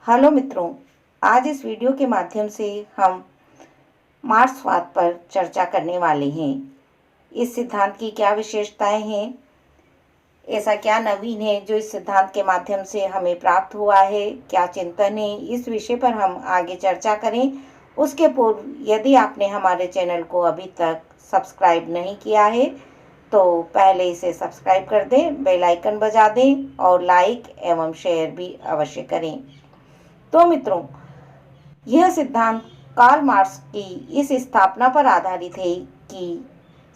Hello मित्रों, आज इस वीडियो के माध्यम से हम मार्क्सवाद पर चर्चा करने वाले हैं। इस सिद्धांत की क्या विशेषताएं हैं, ऐसा क्या नवीन है जो इस सिद्धांत के माध्यम से हमें प्राप्त हुआ है, क्या चिंतन है, इस विषय पर हम आगे चर्चा करें। उसके पूर्व यदि आपने हमारे चैनल को अभी तक सब्सक्राइब नहीं किया है तो पहले इसे सब्सक्राइब कर दें, बेल आइकन बजा दें और लाइक एवं शेयर भी अवश्य करें। तो मित्रों, यह सिद्धांत कार्ल मार्क्स की इस स्थापना पर आधारित है कि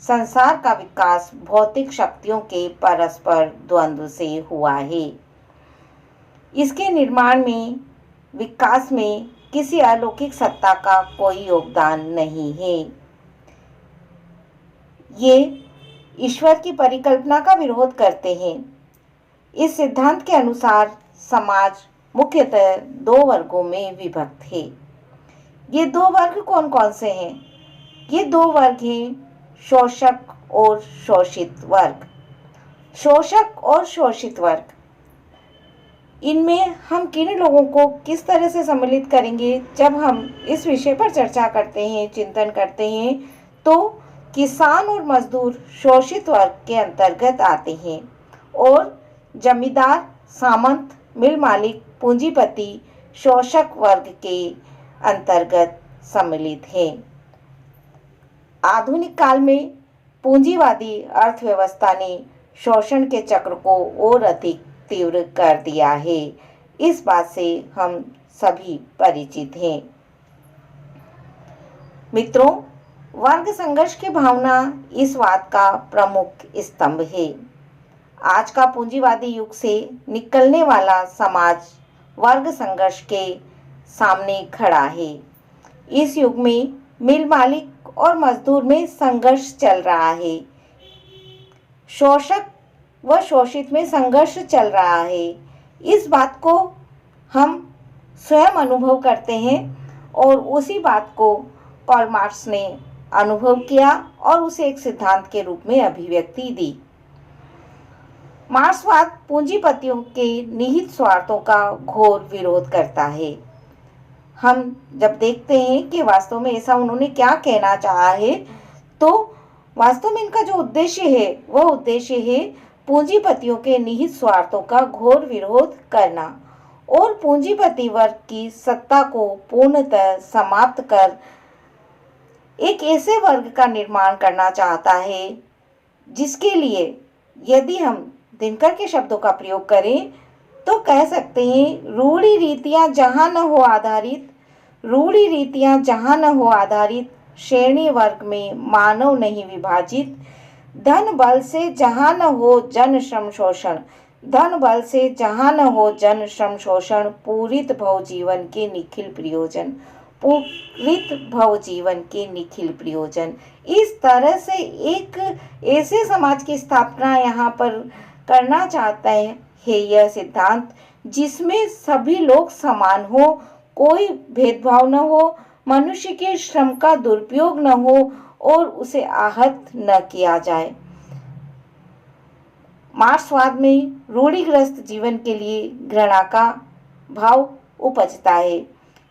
संसार का विकास भौतिक शक्तियों के परस्पर द्वंद्व से हुआ है। इसके निर्माण में, विकास में किसी अलौकिक सत्ता का कोई योगदान नहीं है। ये ईश्वर की परिकल्पना का विरोध करते हैं। इस सिद्धांत के अनुसार समाज मुख्यतः दो वर्गों में विभक्त है। ये दो वर्ग कौन कौन से हैं? ये दो वर्ग हैं शोषक और शोषित वर्ग। शोषक और शोषित वर्ग, इनमें हम किन लोगों को किस तरह से सम्मिलित करेंगे? जब हम इस विषय पर चर्चा करते हैं, चिंतन करते हैं, तो किसान और मजदूर शोषित वर्ग के अंतर्गत आते हैं और जमींदार, सामंत, मिल मालिक, पूंजीपति शोषक वर्ग के अंतर्गत सम्मिलित हैं। आधुनिक काल में पूंजीवादी अर्थव्यवस्था ने शोषण के चक्र को और अधिक तीव्र कर दिया है। इस बात से हम सभी परिचित हैं। मित्रों, वर्ग संघर्ष की भावना इस वाद का प्रमुख स्तंभ है। आज का पूंजीवादी युग से निकलने वाला समाज वर्ग संघर्ष के सामने खड़ा है। इस युग में मिल मालिक और मजदूर में संघर्ष चल रहा है। शोषक व शोषित में संघर्ष चल रहा है। इस बात को हम स्वयं अनुभव करते हैं और उसी बात को कार्ल मार्क्स ने अनुभव किया और उसे एक सिद्धांत के रूप में अभिव्यक्ति दी। मार्क्सवाद पूंजीपतियों के निहित स्वार्थों का घोर विरोध करता है। हम जब देखते हैं कि वास्तव में ऐसा उन्होंने क्या कहना चाहा है, तो वास्तव में इनका जो उद्देश्य है वह उद्देश्य है पूंजीपतियों के निहित स्वार्थों का घोर विरोध करना और पूंजीपति वर्ग की सत्ता को पूर्णतः समाप्त कर एक ऐसे वर्ग का निर्माण करना चाहता है जिसके लिए, यदि हम दिनकर के शब्दों का प्रयोग करें तो कह सकते हैं, रूढ़ी रीतियां जहां न हो आधारित, रूढ़ी रीतियां जहां न हो आधारित, श्रेणी वर्ग में मानव नहीं विभाजित, धन बल से जहां न हो जन श्रम शोषण, धन बल से जहां न हो जन श्रम शोषण, पूरित भव जीवन के निखिल प्रयोजन, पूरित भव जीवन के निखिल प्रयोजन। इस तरह से एक ऐसे समाज की स्थापना यहाँ पर करना चाहता है यह सिद्धांत, जिसमें सभी लोग समान हो, कोई भेदभाव न हो, मनुष्य के श्रम का दुरुपयोग न हो और उसे आहत न किया जाए। मार्क्सवाद में रूढ़िग्रस्त जीवन के लिए घृणा का भाव उपजता है,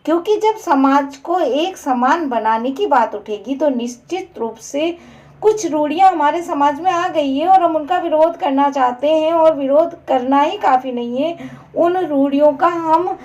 क्योंकि जब समाज को एक समान बनाने की बात उठेगी तो निश्चित रूप से कुछ रूढ़ियां हमारे समाज में आ गई है और हम उनका विरोध करना चाहते हैं, और विरोध करना ही काफ़ी नहीं है। उन रूढ़ियों का हम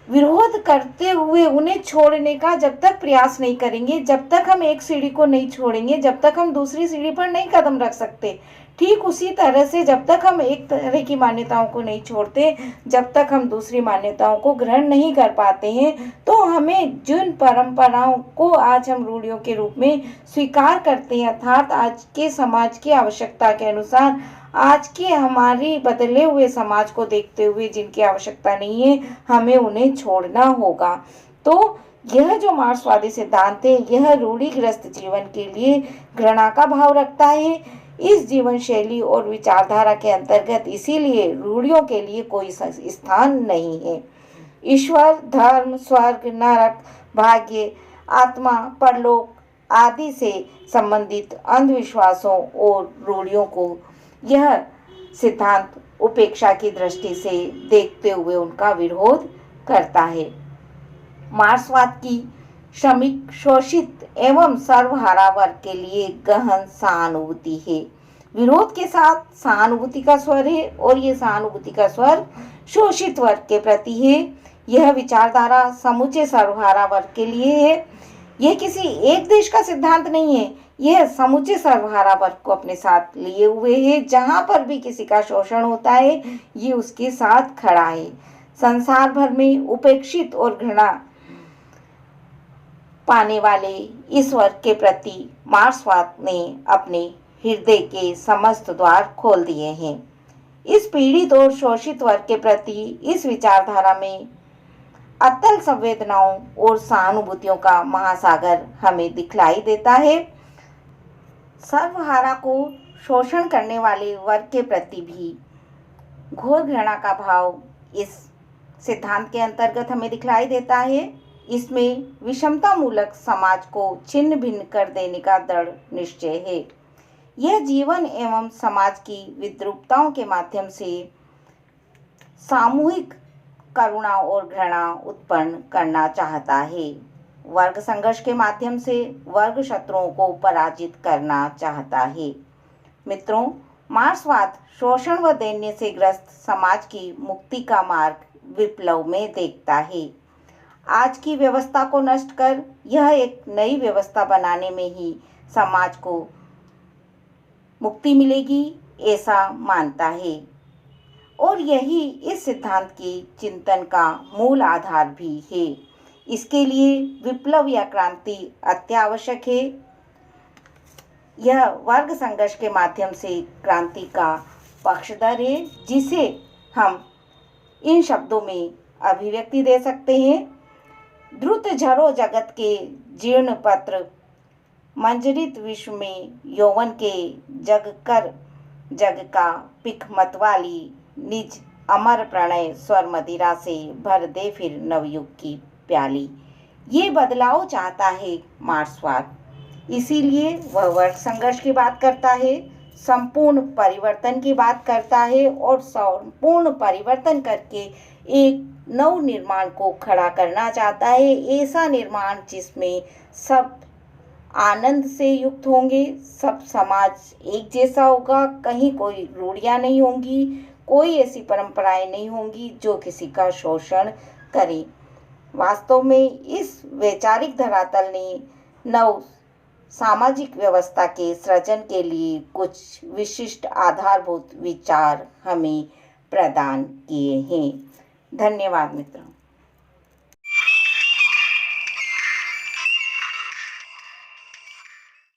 विरोध करते हुए उन्हें छोड़ने का जब तक प्रयास नहीं करेंगे, जब तक हम एक सीढ़ी को नहीं छोड़ेंगे, जब तक हम दूसरी सीढ़ी पर नहीं कदम रख सकते। ठीक उसी तरह से जब तक हम एक तरह की मान्यताओं को नहीं छोड़ते, जब तक हम दूसरी मान्यताओं को ग्रहण नहीं कर पाते हैं, तो हमें जिन परंपराओं को आज हम रूढ़ियों के रूप में स्वीकार करते हैं, अर्थात आज के समाज की आवश्यकता के अनुसार, आज के हमारी बदले हुए समाज को देखते हुए जिनकी आवश्यकता नहीं है, हमें उन्हें छोड़ना होगा। तो यह जो मार्क्सवादी सिद्धांत है, यह रूढ़िग्रस्त जीवन के लिए घृणा का भाव रखता है। इस जीवन शैली और विचारधारा के अंतर्गत इसीलिए रूढ़ियों के लिए कोई स्थान नहीं है। ईश्वर, धर्म, स्वर्ग, नरक, भाग्य, आत्मा, परलोक आदि से संबंधित अंधविश्वासों और रूढ़ियों को यह सिद्धांत उपेक्षा की दृष्टि से देखते हुए उनका विरोध करता है। मार्क्सवाद की श्रमिक, शोषित एवं सर्वहारा वर्ग के लिए गहन सहानुभूति है। विरोध के साथ सहानुभूति का स्वर है और ये सहानुभूति का स्वर शोषित वर्ग के प्रति है। यह विचारधारा समूचे सर्वहारा वर्ग के लिए है। यह किसी एक देश का सिद्धांत नहीं है, यह समूचे सर्वहारा वर्ग को अपने साथ लिए हुए है। जहां पर भी किसी का शोषण होता है, ये उसके साथ खड़ा है। संसार भर में उपेक्षित और घृणा पाने वाले इस वर्ग के प्रति मार्क्सवाद ने अपने हृदय के समस्त द्वार खोल दिए हैं। इस पीड़ित और शोषित वर्ग के प्रति इस विचारधारा में अतल संवेदनाओं और सहानुभूतियों का महासागर हमें दिखलाई देता है। सर्वहारा को शोषण करने वाले वर्ग के प्रति भी घोर घृणा का भाव इस सिद्धांत के अंतर्गत हमें दिखलाई देता है। इसमें विषमता मूलक समाज को छिन्न भिन्न कर देने का दृढ़ निश्चय है। यह जीवन एवं समाज की विद्रूपताओं के माध्यम से सामूहिक करुणा और घृणा उत्पन्न करना चाहता है। वर्ग संघर्ष के माध्यम से वर्ग शत्रुओं को पराजित करना चाहता है। मित्रों, मार्क्सवाद शोषण व दैन्य से ग्रस्त समाज की मुक्ति का मार्ग विप्लव में देखता है। आज की व्यवस्था को नष्ट कर यह एक नई व्यवस्था बनाने में ही समाज को मुक्ति मिलेगी, ऐसा मानता है। और यही इस सिद्धांत के चिंतन का मूल आधार भी है। इसके लिए विप्लव या क्रांति अत्यावश्यक है। यह वर्ग संघर्ष के माध्यम से क्रांति का पक्षधर है, जिसे हम इन शब्दों में अभिव्यक्ति दे सकते हैं। द्रुत झरो जगत के जीर्ण पत्र, मंजरित विश्व में यौवन के जग कर जग का पिक मतवाली, निज अमर प्रणय स्वर मदिरा से भर दे फिर नवयुग की प्याली। ये बदलाव चाहता है मार्क्सवाद। इसीलिए वह वर्ग संघर्ष की बात करता है, संपूर्ण परिवर्तन की बात करता है और संपूर्ण परिवर्तन करके एक नव निर्माण को खड़ा करना चाहता है। ऐसा निर्माण जिसमें सब आनंद से युक्त होंगे, सब समाज एक जैसा होगा, कहीं कोई रूढ़ियाँ नहीं होंगी, कोई ऐसी परंपराएं नहीं होंगी जो किसी का शोषण करे। वास्तव में इस वैचारिक धरातल ने नव सामाजिक व्यवस्था के सृजन के लिए कुछ विशिष्ट आधारभूत विचार हमें प्रदान किए हैं। धन्यवाद मित्रों।